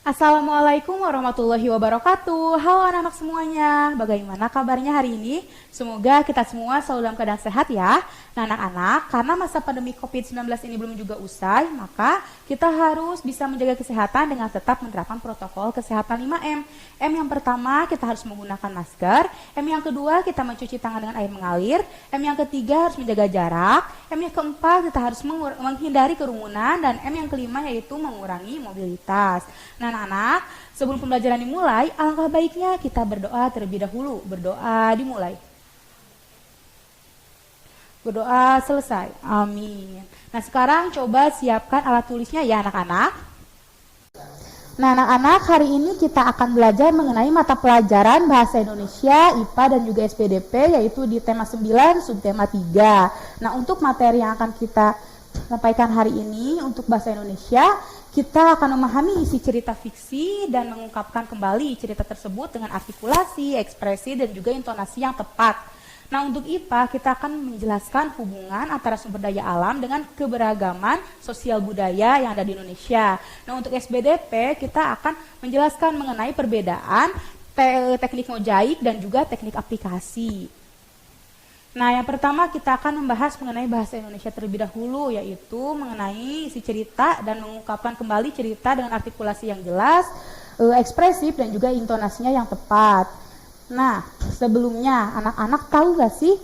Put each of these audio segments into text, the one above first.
Assalamualaikum warahmatullahi wabarakatuh. Halo anak-anak semuanya, bagaimana kabarnya hari ini? Semoga kita semua selalu dalam keadaan sehat ya. Nah anak-anak, karena masa pandemi COVID-19 ini belum juga usai, maka kita harus bisa menjaga kesehatan dengan tetap menerapkan protokol kesehatan 5M. M yang pertama, kita harus menggunakan masker. M yang kedua, kita mencuci tangan dengan air mengalir. M yang ketiga, harus menjaga jarak. M yang keempat, kita harus menghindari kerumunan. Dan M yang kelima, yaitu mengurangi mobilitas. Nah anak-anak, sebelum pembelajaran dimulai, alangkah baiknya kita berdoa terlebih dahulu. Berdoa dimulai. Berdoa selesai. Amin. Nah sekarang coba siapkan alat tulisnya ya anak-anak. Nah anak-anak, hari ini kita akan belajar mengenai mata pelajaran Bahasa Indonesia, IPA dan juga SPDP, yaitu di tema 9, subtema 3. Nah untuk materi yang akan kita sampaikan hari ini untuk Bahasa Indonesia, kita akan memahami isi cerita fiksi dan mengungkapkan kembali cerita tersebut dengan artikulasi, ekspresi, dan juga intonasi yang tepat. Nah untuk IPA kita akan menjelaskan hubungan antara sumber daya alam dengan keberagaman sosial budaya yang ada di Indonesia. Nah untuk SBDP kita akan menjelaskan mengenai perbedaan teknik mozaik dan juga teknik aplikasi. Nah yang pertama kita akan membahas mengenai bahasa Indonesia terlebih dahulu, yaitu mengenai isi cerita dan mengungkapkan kembali cerita dengan artikulasi yang jelas, ekspresif dan juga intonasinya yang tepat. Nah, sebelumnya anak-anak tahu gak sih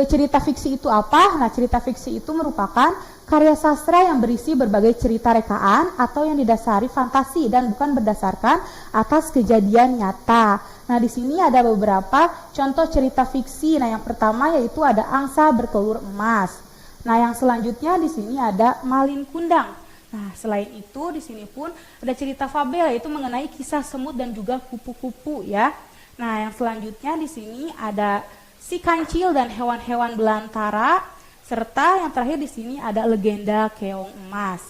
cerita fiksi itu apa? Nah, cerita fiksi itu merupakan karya sastra yang berisi berbagai cerita rekaan atau yang didasari fantasi dan bukan berdasarkan atas kejadian nyata. Nah, di sini ada beberapa contoh cerita fiksi. Nah, yang pertama yaitu ada Angsa Bertelur Emas. Nah, yang selanjutnya di sini ada Malin Kundang. Nah, selain itu di sini pun ada cerita fabel, yaitu mengenai kisah semut dan juga kupu-kupu ya. Nah, yang selanjutnya di sini ada Si Kancil dan hewan-hewan belantara, serta yang terakhir di sini ada legenda keong emas.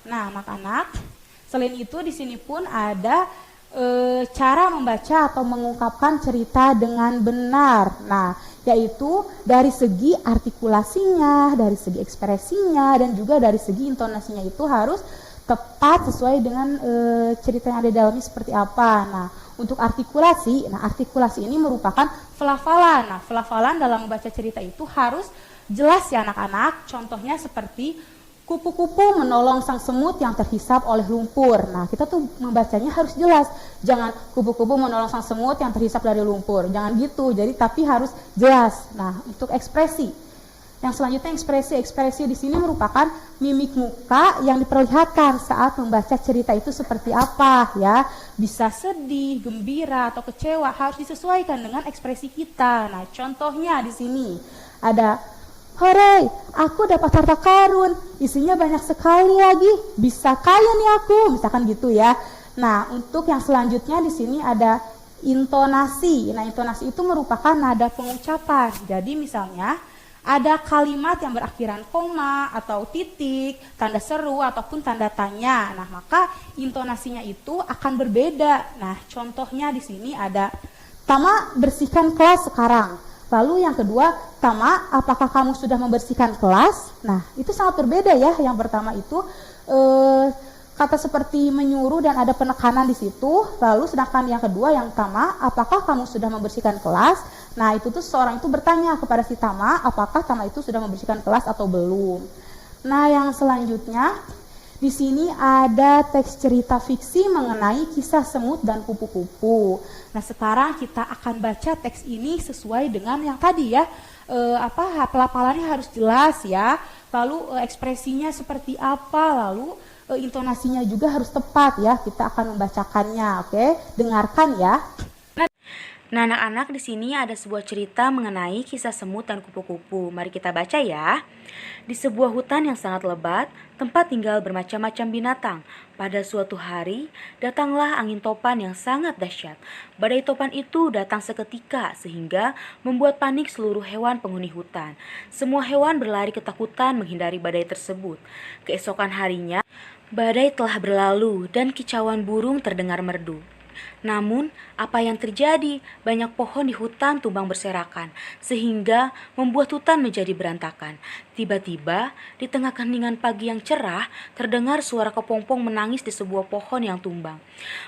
Nah, anak-anak, selain itu di sini pun ada cara membaca atau mengungkapkan cerita dengan benar. Nah, yaitu dari segi artikulasinya, dari segi ekspresinya, dan juga dari segi intonasinya itu harus tepat sesuai dengan cerita yang ada di dalamnya seperti apa. Nah, untuk artikulasi, artikulasi ini merupakan pelafalan. Nah, pelafalan dalam membaca cerita itu harus jelas ya anak-anak. Contohnya seperti kupu-kupu menolong sang semut yang terhisap oleh lumpur. Nah, kita tuh membacanya harus jelas. Jangan kupu-kupu menolong sang semut yang terhisap dari lumpur. Jangan gitu. Jadi tapi harus jelas. Nah, untuk ekspresi. Yang selanjutnya ekspresi. Ekspresi di sini merupakan mimik muka yang diperlihatkan saat membaca cerita itu seperti apa ya. Bisa sedih, gembira atau kecewa harus disesuaikan dengan ekspresi kita. Nah, contohnya di sini ada hore, aku dapat harta karun, isinya banyak sekali lagi, bisa kaya nih aku, misalkan gitu ya. Nah, untuk yang selanjutnya di sini ada intonasi. Nah, intonasi itu merupakan nada pengucapan. Jadi misalnya ada kalimat yang berakhiran koma atau titik, tanda seru ataupun tanda tanya. Nah, maka intonasinya itu akan berbeda. Nah, contohnya di sini ada Tama, bersihkan kelas sekarang. Lalu yang kedua, Tama, apakah kamu sudah membersihkan kelas? Nah, itu sangat berbeda ya. Yang pertama itu kata seperti menyuruh dan ada penekanan di situ. Lalu sedangkan yang kedua, yang Tama, apakah kamu sudah membersihkan kelas? Nah, itu tuh seorang itu bertanya kepada si Tama, apakah Tama itu sudah membersihkan kelas atau belum. Nah, yang selanjutnya di sini ada teks cerita fiksi mengenai kisah semut dan kupu-kupu. Nah, sekarang kita akan baca teks ini sesuai dengan yang tadi ya. Pelafalannya harus jelas ya. Lalu ekspresinya seperti apa, lalu intonasinya juga harus tepat ya. Kita akan membacakannya, oke? Dengarkan ya. Nah, anak-anak, di sini ada sebuah cerita mengenai kisah semut dan kupu-kupu. Mari kita baca ya. Di sebuah hutan yang sangat lebat, tempat tinggal bermacam-macam binatang. Pada suatu hari, datanglah angin topan yang sangat dahsyat. Badai topan itu datang seketika sehingga membuat panik seluruh hewan penghuni hutan. Semua hewan berlari ketakutan menghindari badai tersebut. Keesokan harinya, badai telah berlalu dan kicauan burung terdengar merdu. Namun, apa yang terjadi? Banyak pohon di hutan tumbang berserakan, sehingga membuat hutan menjadi berantakan. Tiba-tiba, di tengah keheningan pagi yang cerah, terdengar suara kepompong menangis di sebuah pohon yang tumbang.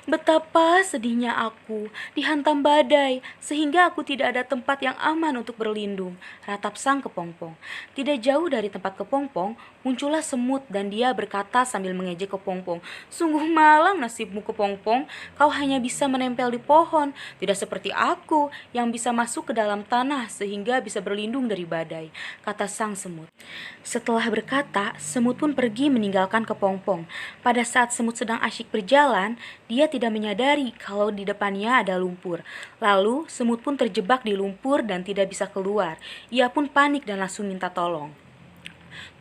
Betapa sedihnya aku, dihantam badai, sehingga aku tidak ada tempat yang aman untuk berlindung, ratap sang kepompong. Tidak jauh dari tempat kepompong, muncullah semut dan dia berkata sambil mengejek kepompong, "Sungguh malang nasibmu kepompong, kau hanya bisa menempel di pohon, tidak seperti aku yang bisa masuk ke dalam tanah sehingga bisa berlindung dari badai," kata sang semut. Setelah berkata, semut pun pergi meninggalkan kepompong. Pada saat semut sedang asyik berjalan, dia tidak menyadari kalau di depannya ada lumpur. Lalu, semut pun terjebak di lumpur dan tidak bisa keluar. Ia pun panik dan langsung minta tolong.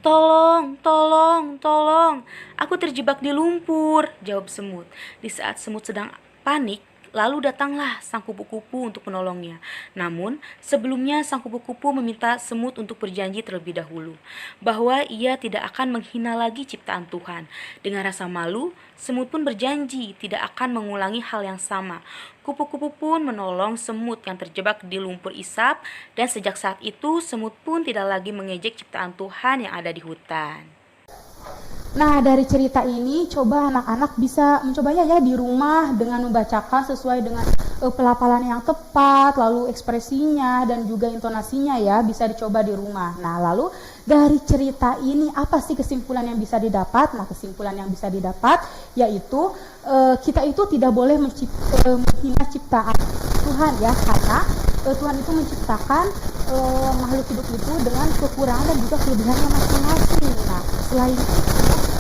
"Tolong, tolong, tolong, aku terjebak di lumpur," jawab semut. Di saat semut sedang panik, lalu datanglah sang kupu-kupu untuk menolongnya. Namun, sebelumnya sang kupu-kupu meminta semut untuk berjanji terlebih dahulu, bahwa ia tidak akan menghina lagi ciptaan Tuhan. Dengan rasa malu, semut pun berjanji tidak akan mengulangi hal yang sama. Kupu-kupu pun menolong semut yang terjebak di lumpur isap, dan sejak saat itu semut pun tidak lagi mengejek ciptaan Tuhan yang ada di hutan. Nah, dari cerita ini coba anak-anak bisa mencobanya ya di rumah dengan membacakan sesuai dengan pelafalan yang tepat, lalu ekspresinya dan juga intonasinya ya bisa dicoba di rumah. Nah, lalu dari cerita ini apa sih kesimpulan yang bisa didapat? Nah, kesimpulan yang bisa didapat yaitu kita itu tidak boleh menghina ciptaan Tuhan ya, karena Tuhan itu menciptakan makhluk hidup itu dengan kekurangan dan juga kelebihannya masing-masing. Nah, selain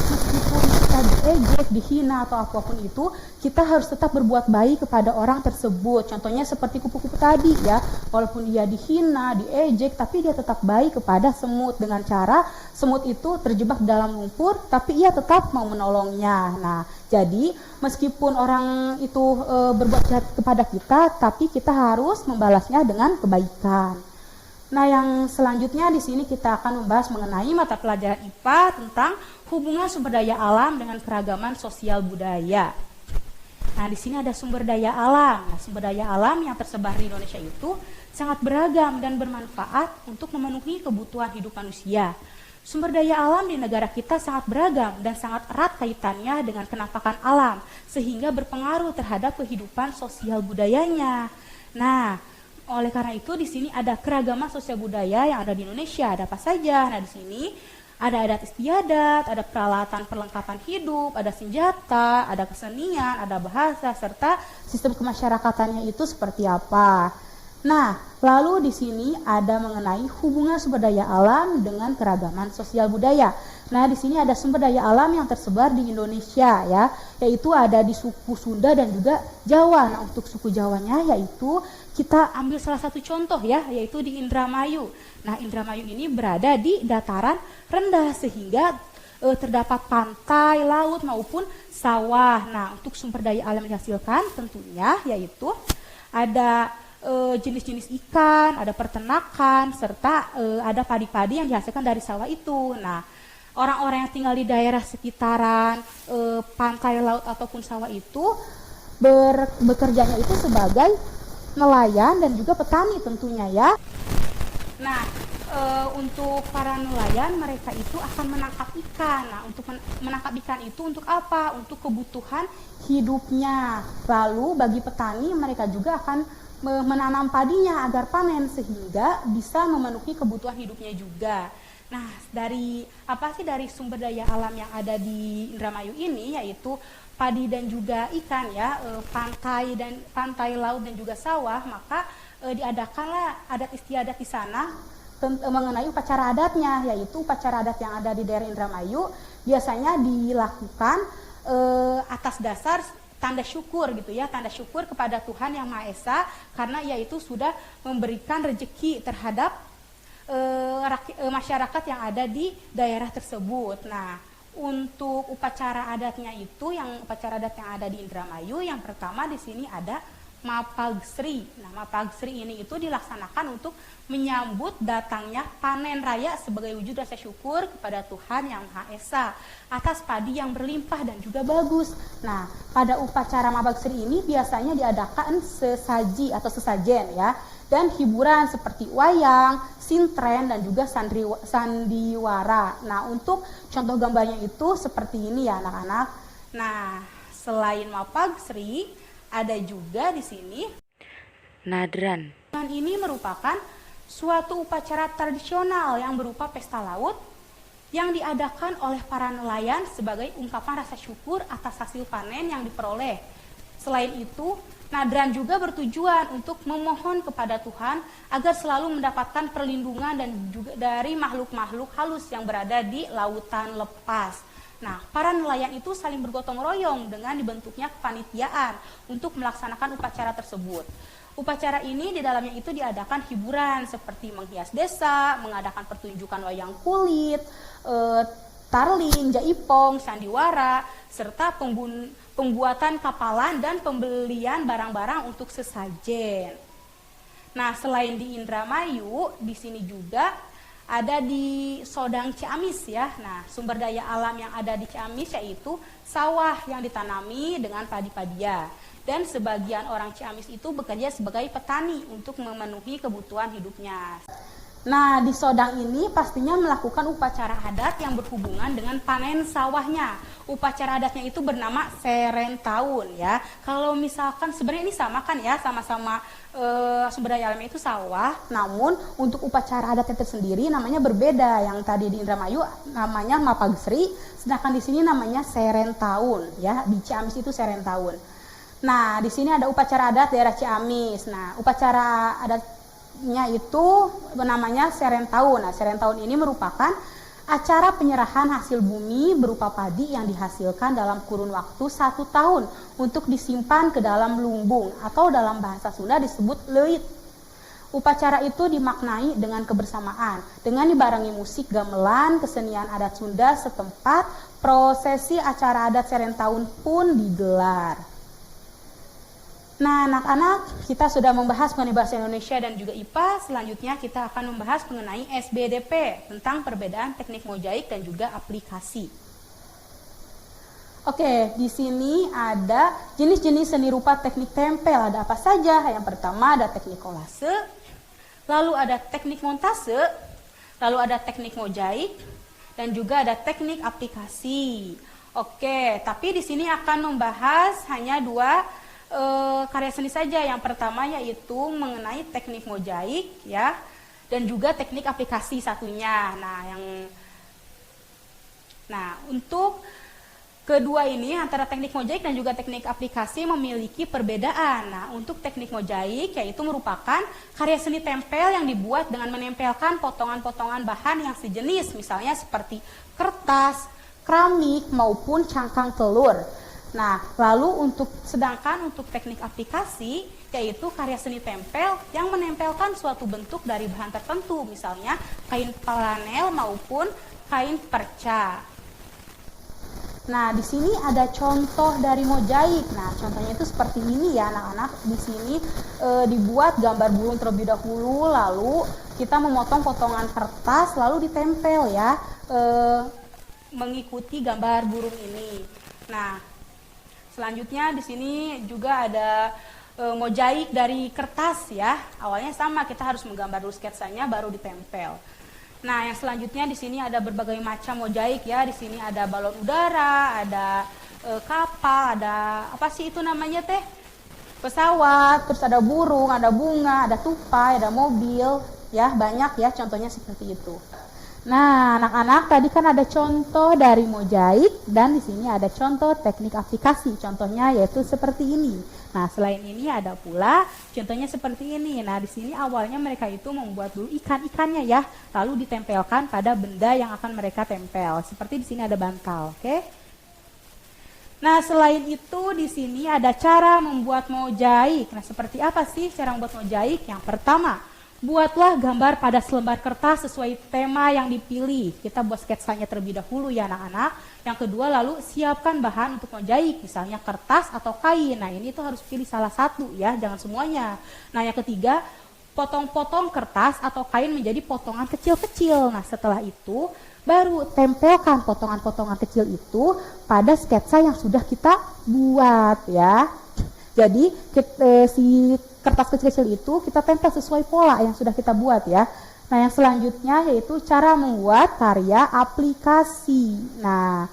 meskipun kita diejek, dihina atau apapun itu, kita harus tetap berbuat baik kepada orang tersebut. Contohnya seperti kupu-kupu tadi ya, walaupun dia dihina, diejek, tapi dia tetap baik kepada semut dengan cara semut itu terjebak dalam lumpur, tapi ia tetap mau menolongnya. Nah, jadi meskipun orang itu berbuat jahat kepada kita, tapi kita harus membalasnya dengan kebaikan. Nah, yang selanjutnya di sini kita akan membahas mengenai mata pelajaran IPA tentang hubungan sumber daya alam dengan keragaman sosial budaya. Nah, di sini ada sumber daya alam. Nah, sumber daya alam yang tersebar di Indonesia itu sangat beragam dan bermanfaat untuk memenuhi kebutuhan hidup manusia. Sumber daya alam di negara kita sangat beragam dan sangat erat kaitannya dengan kenampakan alam, sehingga berpengaruh terhadap kehidupan sosial budayanya. Nah, oleh karena itu di sini ada keragaman sosial budaya yang ada di Indonesia. Ada apa saja? Nah, di sini ada adat istiadat, ada peralatan perlengkapan hidup, ada senjata, ada kesenian, ada bahasa, serta sistem kemasyarakatannya itu seperti apa. Nah, lalu di sini ada mengenai hubungan sumber daya alam dengan keragaman sosial budaya. Nah, di sini ada sumber daya alam yang tersebar di Indonesia ya, yaitu ada di suku Sunda dan juga Jawa. Nah, untuk suku Jawanya yaitu kita ambil salah satu contoh ya, yaitu di Indramayu. Nah, Indramayu ini berada di dataran rendah sehingga terdapat pantai, laut maupun sawah. Nah, untuk sumber daya alam yang dihasilkan tentunya yaitu ada jenis-jenis ikan, ada peternakan, serta ada padi-padi yang dihasilkan dari sawah itu. Nah, orang-orang yang tinggal di daerah sekitaran pantai, laut ataupun sawah itu bekerjanya itu sebagai nelayan dan juga petani tentunya ya. Nah, untuk para nelayan mereka itu akan menangkap ikan. Nah, untuk menangkap ikan itu untuk apa? Untuk kebutuhan hidupnya. Lalu bagi petani mereka juga akan menanam padinya agar panen sehingga bisa memenuhi kebutuhan hidupnya juga. Nah, dari sumber daya alam yang ada di Indramayu ini yaitu padi dan juga ikan ya, pantai, laut dan juga sawah, maka diadakanlah adat istiadat di sana mengenai upacara adatnya, yaitu upacara adat yang ada di daerah Indramayu biasanya dilakukan atas dasar tanda syukur gitu ya, tanda syukur kepada Tuhan Yang Maha Esa karena yaitu sudah memberikan rezeki terhadap masyarakat yang ada di daerah tersebut. Nah, untuk upacara adatnya itu, upacara adat yang ada di Indramayu, yang pertama di sini ada Mapagsri. Nah, Mapagsri ini itu dilaksanakan untuk menyambut datangnya panen raya sebagai wujud rasa syukur kepada Tuhan Yang Maha Esa atas padi yang berlimpah dan juga bagus. Nah, pada upacara Mapagsri ini biasanya diadakan sesaji atau sesajen ya. dan hiburan seperti wayang, sintren, dan juga sandiwara. Nah, untuk contoh gambarnya itu seperti ini ya anak-anak. Nah, selain Mapagsri, ada juga di sini Nadran. ini merupakan suatu upacara tradisional yang berupa pesta laut yang diadakan oleh para nelayan sebagai ungkapan rasa syukur atas hasil panen yang diperoleh. Selain itu, Nadran juga bertujuan untuk memohon kepada Tuhan agar selalu mendapatkan perlindungan dan juga dari makhluk-makhluk halus yang berada di lautan lepas. Nah, para nelayan itu saling bergotong royong dengan dibentuknya kepanitiaan untuk melaksanakan upacara tersebut. Upacara ini di dalamnya itu diadakan hiburan seperti menghias desa, mengadakan pertunjukan wayang kulit, tarling, jaipong, sandiwara, serta pembuatan kapalan dan pembelian barang-barang untuk sesajen. Nah, selain di Indramayu, di sini juga ada di Sodang Ciamis ya. Nah, sumber daya alam yang ada di Ciamis yaitu sawah yang ditanami dengan padi-padian. Dan sebagian orang Ciamis itu bekerja sebagai petani untuk memenuhi kebutuhan hidupnya. Nah, di Sodang ini pastinya melakukan upacara adat yang berhubungan dengan panen sawahnya. Upacara adatnya itu bernama Serentahun ya. Kalau misalkan sebenarnya ini sama kan ya, sama-sama sumber daya alamnya itu sawah, namun untuk upacara adatnya tersendiri namanya berbeda. Yang tadi di Indramayu namanya Mapagsri, sedangkan di sini namanya Serentahun ya. Di Ciamis itu Serentahun. Nah, di sini ada upacara adat daerah Ciamis. Nah, upacara adatnya itu namanya Serentahun. Nah, Serentahun ini merupakan acara penyerahan hasil bumi berupa padi yang dihasilkan dalam kurun waktu 1 tahun untuk disimpan ke dalam lumbung atau dalam bahasa Sunda disebut leuit. Upacara itu dimaknai dengan kebersamaan, dengan dibarengi musik gamelan, kesenian adat Sunda setempat, prosesi acara adat Serentahun pun digelar. Nah, anak-anak, kita sudah membahas mengenai bahasa Indonesia dan juga IPA. Selanjutnya kita akan membahas mengenai SBDP tentang perbedaan teknik mozaik dan juga aplikasi. Oke, di sini ada jenis-jenis seni rupa teknik tempel. Ada apa saja? Yang pertama ada teknik kolase, lalu ada teknik montase, lalu ada teknik mozaik, dan juga ada teknik aplikasi. Oke, tapi di sini akan membahas hanya 2 karya seni saja. Yang pertama yaitu mengenai teknik mozaik ya, dan juga teknik aplikasi satunya. Nah, untuk kedua ini antara teknik mozaik dan juga teknik aplikasi memiliki perbedaan. Nah, untuk teknik mozaik yaitu merupakan karya seni tempel yang dibuat dengan menempelkan potongan-potongan bahan yang sejenis, misalnya seperti kertas, keramik maupun cangkang telur. Nah, lalu sedangkan untuk teknik aplikasi yaitu karya seni tempel yang menempelkan suatu bentuk dari bahan tertentu, misalnya kain flanel maupun kain perca. Nah, di sini ada contoh dari mozaik. Nah, contohnya itu seperti ini ya anak-anak. Di sini dibuat gambar burung terlebih dahulu, lalu kita memotong potongan kertas lalu ditempel ya, mengikuti gambar burung ini. Nah, selanjutnya di sini juga ada mozaik dari kertas ya. Awalnya sama, kita harus menggambar dulu sketsanya baru ditempel. Nah, yang selanjutnya di sini ada berbagai macam mozaik ya. Di sini ada balon udara, ada kapal, ada apa sih itu namanya teh? Pesawat, terus ada burung, ada bunga, ada tupai, ada mobil ya, banyak ya contohnya seperti itu. Nah, anak-anak tadi kan ada contoh dari mozaik dan di sini ada contoh teknik aplikasi. Contohnya yaitu seperti ini. Nah, selain ini ada pula contohnya seperti ini. Nah, di sini awalnya mereka itu membuat dulu ikan-ikannya ya, lalu ditempelkan pada benda yang akan mereka tempel. Seperti di sini ada bantal, oke? Nah, selain itu di sini ada cara membuat mozaik. Nah, seperti apa sih cara membuat mozaik? Yang pertama, buatlah gambar pada selembar kertas sesuai tema yang dipilih. Kita buat sketsanya terlebih dahulu ya anak-anak. Yang kedua, lalu siapkan bahan untuk mozaik, misalnya kertas atau kain. Nah, ini tuh harus pilih salah satu ya, jangan semuanya. Nah, yang ketiga, potong-potong kertas atau kain menjadi potongan kecil-kecil. Nah, setelah itu baru tempelkan potongan-potongan kecil itu pada sketsa yang sudah kita buat ya. Jadi si kertas kecil-kecil itu kita tempel sesuai pola yang sudah kita buat ya. Nah, yang selanjutnya yaitu cara membuat karya aplikasi. Nah,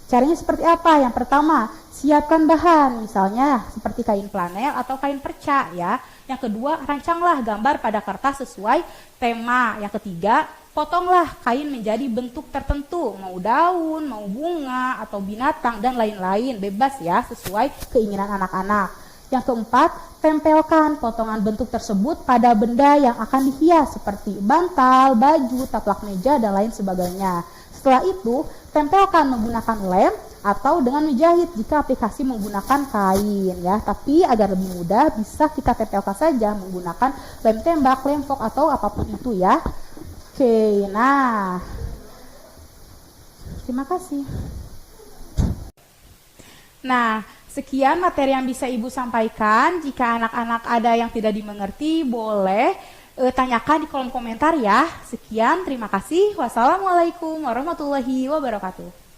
caranya seperti apa? Yang pertama, siapkan bahan, misalnya seperti kain flanel atau kain perca ya. Yang kedua, rancanglah gambar pada kertas sesuai tema. Yang ketiga, potonglah kain menjadi bentuk tertentu, mau daun, mau bunga, atau binatang, dan lain-lain, bebas ya, sesuai keinginan anak-anak. Yang keempat, tempelkan potongan bentuk tersebut pada benda yang akan dihias seperti bantal, baju, taplak meja, dan lain sebagainya. Setelah itu, tempelkan menggunakan lem atau dengan menjahit jika aplikasi menggunakan kain ya. Tapi agar lebih mudah bisa kita tempelkan saja menggunakan lem tembak, lem fok, atau apapun itu ya. Oke, nah. Terima kasih. Nah, sekian materi yang bisa Ibu sampaikan. Jika anak-anak ada yang tidak dimengerti, boleh tanyakan di kolom komentar ya. Sekian, terima kasih. Wassalamualaikum warahmatullahi wabarakatuh.